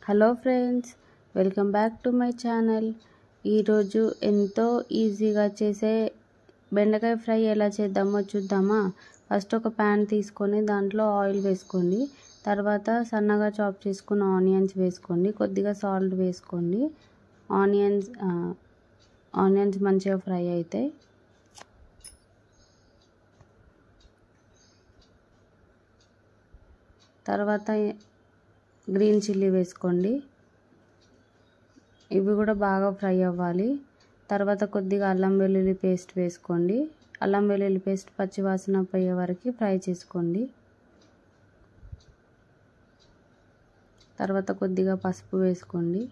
Hello friends, welcome back to my channel. ఈరోజు ఎంతో ఈజీగా చేసే బెండకాయ ఫ్రై ఎలా చేద్దామో చూద్దామా. ఫస్ట్ ఒక ప్యాన్ తీసుకొని దాంట్లో ఆయిల్ వేసుకోండి. తర్వాత సన్నగా చాప్ చేసుకున్న ఆనియన్స్ వేసుకోండి. కొద్దిగా సాల్ట్ వేసుకోండి. ఆనియన్స్ మంచిగా ఫ్రై అవుతాయి. తర్వాత గ్రీన్ చిల్లీ వేసుకోండి. ఇవి కూడా బాగా ఫ్రై అవ్వాలి. తర్వాత కొద్దిగా అల్లం వెల్లుల్లి పేస్ట్ వేసుకోండి. అల్లం వెల్లుల్లి పేస్ట్ పచ్చివాసన పోయే వరకు ఫ్రై చేసుకోండి. తర్వాత కొద్దిగా పసుపు వేసుకోండి.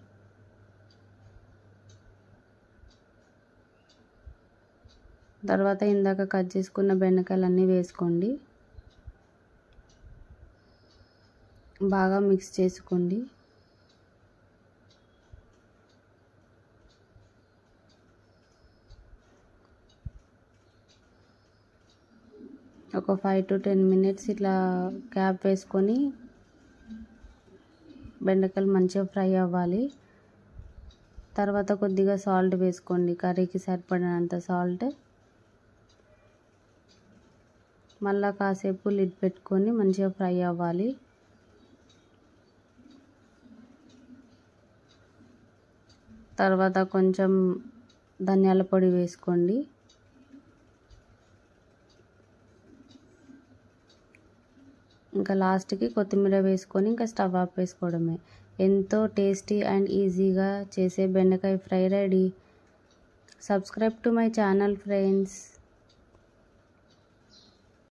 తర్వాత ఇందాక కట్ చేసుకున్న బెండకాయలన్నీ వేసుకోండి. బాగా మిక్స్ చేసుకోండి. ఒక 5 to 10 minutes ఇట్లా క్యాప్ వేసుకొని బెండకాయలు మంచిగా ఫ్రై అవ్వాలి. తర్వాత కొద్దిగా సాల్ట్ వేసుకోండి, కర్రీకి సరిపడినంత సాల్ట్. మళ్ళా కాసేపు లిడ్ పెట్టుకొని మంచిగా ఫ్రై అవ్వాలి. తర్వాత కొంచెం ధనియాల పొడి వేసుకోండి. ఇంకా లాస్ట్కి కొత్తిమీర వేసుకొని ఇంకా స్టవ్ ఆఫ్ వేసుకోవడమే. ఎంతో టేస్టీ అండ్ ఈజీగా చేసే బెండకాయ fry ready. Subscribe to my channel friends.